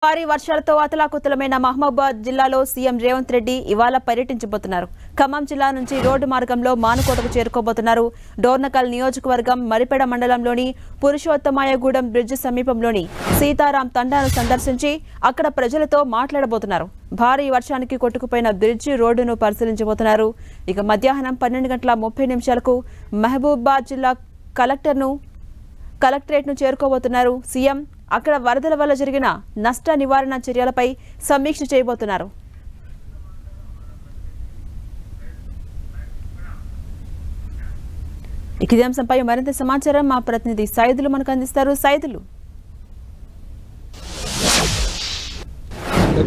భారీ వర్షాలతో అతలాకుతలమైన మహబూబాబాద్ జిల్లాలో సీఎం రేవంత్ రెడ్డి ఇవాళ పర్యటించబోతున్నారు. ఖమ్మం జిల్లా నుంచి రోడ్డు మార్గంలో మానుకోటకు చేరుకోబోతున్నారు. డోర్నకల్ నియోజకవర్గం మరిపెడ మండలంలోని పురుషోత్తమాయగూడెం బ్రిడ్జ్ సమీపంలోని సీతారాం తండాను సందర్శించి అక్కడ ప్రజలతో మాట్లాడబోతున్నారు. భారీ వర్షానికి కొట్టుకుపోయిన బ్రిడ్జి రోడ్డును పరిశీలించబోతున్నారు. ఇక మధ్యాహ్నం 12:30 మహబూబాబాద్ జిల్లా కలెక్టరేట్ను చేరుకోబోతున్నారు. సీఎం అక్కడ వరదల వల్ల జరిగిన నష్ట నివారణ చర్యలపై సమీక్ష చేయబోతున్నారు. ఇదే అంశంపై మరింత సమాచారం మా ప్రతినిధి సైదులు మనకు అందిస్తారు. సైదులు,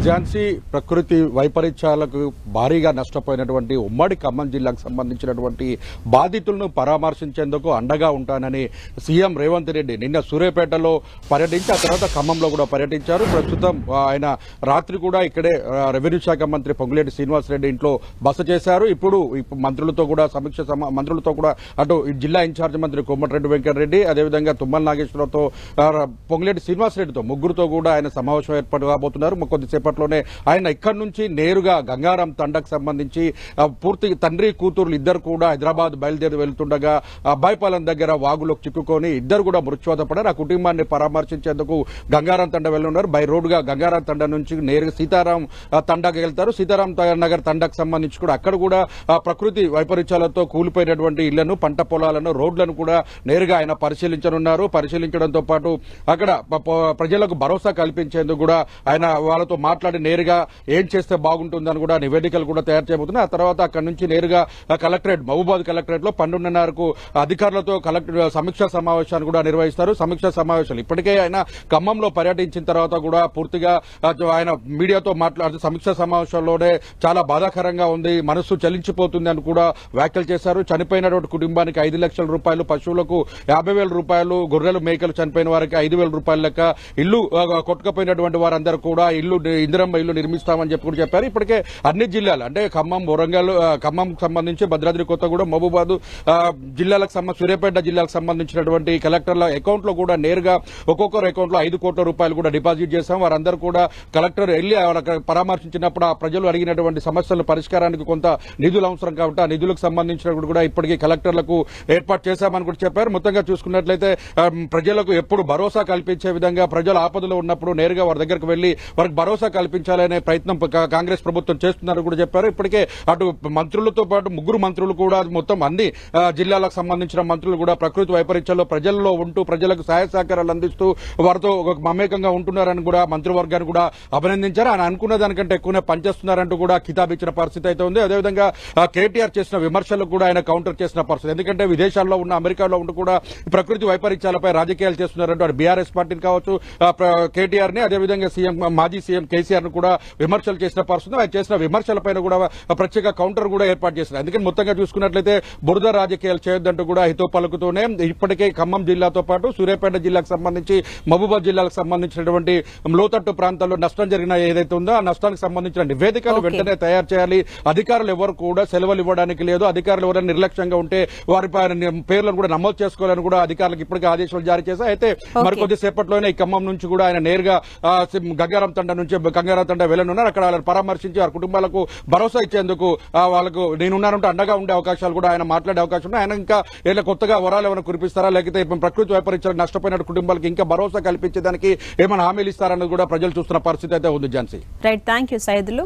ఝాన్సీ ప్రకృతి వైపరీత్యాలకు భారీగా నష్టపోయినటువంటి ఉమ్మడి ఖమ్మం జిల్లాకు సంబంధించినటువంటి బాధితులను పరామర్శించేందుకు అండగా ఉంటానని సీఎం రేవంత్ రెడ్డి నిన్న సూర్యాపేటలో పర్యటించి ఆ తర్వాత ఖమ్మంలో కూడా పర్యటించారు. ప్రస్తుతం ఆయన రాత్రి కూడా ఇక్కడే రెవెన్యూ శాఖ మంత్రి పొంగులేటి శ్రీనివాసరెడ్డి ఇంట్లో బస చేశారు. ఇప్పుడు మంత్రులతో కూడా మంత్రులతో కూడా అటు జిల్లా ఇన్ఛార్జ్ మంత్రి కోమటిరెడ్డి వెంకటరెడ్డి, అదేవిధంగా తుమ్మల నాగేశ్వరరావుతో, పొంగులేటి శ్రీనివాసరెడ్డితో ముగ్గురుతో కూడా ఆయన సమావేశం ఏర్పాటు కాబోతున్నారు. కొద్దిసేపట్లోనే ఆయన ఇక్కడి నుంచి నేరుగా గంగారం తండకు సంబంధించి పూర్తి తండ్రి కూతురు ఇద్దరు కూడా హైదరాబాద్ బయలుదేరి వెళ్తుండగా అబ్బాయిపాలెం దగ్గర వాగులోకి చిక్కుకొని ఇద్దరు కూడా మృత్యువాత పడారు. ఆ కుటుంబాన్ని పరామర్శించేందుకు గంగారం తండ వెళ్తున్నారు. బై రోడ్డుగా గంగారం తండ నుంచి నేరుగా సీతారాం తండకు వెళ్తారు. సీతారాం నగర్ తండకు సంబంధించి కూడా అక్కడ కూడా ప్రకృతి వైపరీత్యాలతో కూలిపోయినటువంటి ఇళ్లను, పంట పొలాలను, రోడ్లను కూడా నేరుగా ఆయన పరిశీలించనున్నారు. పరిశీలించడంతో పాటు అక్కడ ప్రజలకు భరోసా కల్పించేందుకు కూడా ఆయన వాళ్ళతో మాట్లాడి నేరుగా ఏం చేస్తే బాగుంటుందని కూడా నివేదికలు కూడా తయారు చేయబోతున్నారు. ఆ తర్వాత అక్కడి నుంచి నేరుగా కలెక్టరేట్ మహబూబాబాద్ కలెక్టరేట్ లో 12:30 అధికారులతో సమీక్షా సమావేశాన్ని కూడా నిర్వహిస్తారు. సమీక్షా సమావేశాలు ఇప్పటికే ఆయన ఖమ్మంలో పర్యటించిన తర్వాత కూడా పూర్తిగా ఆయన మీడియాతో మాట్లాడుతూ సమీక్షా సమావేశంలోనే చాలా బాధాకరంగా ఉంది, మనస్సు చలించిపోతుంది అని కూడా వ్యాఖ్యలు చేశారు. చనిపోయినటువంటి కుటుంబానికి 5 లక్షల రూపాయలు, పశువులకు 50,000 రూపాయలు, గొర్రెలు మేకలు చనిపోయిన వారికి 5,000 రూపాయల లెక్క, ఇల్లు కొట్టుకుపోయినటువంటి వారందరూ కూడా ఇందిరమ్మ ఇల్లు నిర్మిస్తామని చెప్పి కూడా చెప్పారు. ఇప్పటికే అన్ని జిల్లాలు అంటే ఖమ్మం, వరంగల్, ఖమ్మం సంబంధించి భద్రాద్రి కొత్తగూడెం, మహబూబాబాద్ జిల్లాలకు సూర్యాపేట జిల్లాకు సంబంధించినటువంటి కలెక్టర్ల అకౌంట్ లో కూడా నేరుగా ఒక్కొక్కరు అకౌంట్ లో 5 కోట్ల రూపాయలు కూడా డిపాజిట్ చేశాం. వారందరూ కూడా కలెక్టర్ వెళ్లి పరామర్శించినప్పుడు ఆ ప్రజలు అడిగినటువంటి సమస్యల పరిష్కారానికి కొంత నిధులు అవసరం కాబట్టి ఆ నిధులకు సంబంధించినప్పుడు కూడా ఇప్పటికీ కలెక్టర్లకు ఏర్పాటు చేశామని కూడా చెప్పారు. మొత్తంగా చూసుకున్నట్లయితే ప్రజలకు ఎప్పుడు భరోసా కల్పించే విధంగా, ప్రజలు ఆపదలో ఉన్నప్పుడు నేరుగా వారి దగ్గరకు వెళ్లి వారికి భరోసా కల్పించాలనే ప్రయత్నం కాంగ్రెస్ ప్రభుత్వం చేస్తున్నారని కూడా చెప్పారు. ఇప్పటికే అటు మంత్రులతో పాటు 3 మంత్రులు కూడా మొత్తం అన్ని జిల్లాలకు సంబంధించిన మంత్రులు కూడా ప్రకృతి వైపరీత్యాల్లో ప్రజల్లో ఉంటూ ప్రజలకు సహాయ సహకారాలు అందిస్తూ వారితో మమేకంగా ఉంటున్నారని కూడా మంత్రివర్గాన్ని కూడా అభినందించారు. ఆయన అనుకున్న దానికంటే ఎక్కువనే పనిచేస్తున్నారంటూ కూడా కితాబిచ్చిన పరిస్థితి అయితే ఉంది. అదేవిధంగా కేటీఆర్ చేసిన విమర్శలకు కూడా ఆయన కౌంటర్ చేసిన పరిస్థితి. ఎందుకంటే విదేశాల్లో ఉన్న, అమెరికాలో ఉంటూ కూడా ప్రకృతి వైపరీత్యాలపై రాజకీయాలు చేస్తున్నారంటూ అటు బీఆర్ఎస్ పార్టీని కావచ్చు, కేటీఆర్ ని, అదేవిధంగా మాజీ సీఎం కేసీఆర్ ను కూడా విమర్శలు చేసిన పరిస్థితి. ఆయన చేసిన విమర్శలపైన కూడా ప్రత్యేక కౌంటర్ కూడా ఏర్పాటు చేశారు. అందుకని మొత్తంగా చూసుకున్నట్లయితే బురద రాజకీయాలు చేయొద్దంటూ కూడా హితో పలుకుతూనే ఇప్పటికే ఖమ్మం జిల్లాతో పాటు సూర్యాపేట జిల్లాకు సంబంధించి, మహబూబాబాద్ జిల్లాకు సంబంధించినటువంటి లోతట్టు ప్రాంతాల్లో నష్టం జరిగిన ఏదైతే ఉందో ఆ నష్టానికి సంబంధించిన నివేదికలు వెంటనే తయారు చేయాలి. అధికారులు ఎవరు కూడా సెలవులు ఇవ్వడానికి లేదు. అధికారులు ఎవరైనా నిర్లక్ష్యంగా ఉంటే వారి పేర్లను కూడా నమోదు చేసుకోవాలని కూడా అధికారులకు ఇప్పటికే ఆదేశాలు జారీ చేశారు. అయితే మరికొద్ది సేపట్లోనే ఈ ఖమ్మం నుంచి కూడా ఆయన నేరుగా గంగారం తండ నుంచి వెళ్లనున్నారు. అక్కడ వాళ్ళని పరామర్శించి వారి కుటుంబాలకు భరోసా ఇచ్చేందుకు వాళ్ళకు నేనున్నానంటూ అండగా ఉండే అవకాశాలు కూడా ఆయన మాట్లాడే అవకాశం ఉన్నాయి. ఆయన ఇంకా ఏదైనా కొత్తగా వరాలు ఏమైనా కురిపిస్తారా, లేకపోతే ప్రకృతి వైపరీత్యాలకు నష్టపోయిన కుటుంబాలకు ఇంకా భరోసా కల్పించేదానికి ఏమైనా హామీలు ఇస్తారన్నది కూడా ప్రజలు చూస్తున్న పరిస్థితి అయితే ఉంది. Jhansi, right, thank you Saidulu.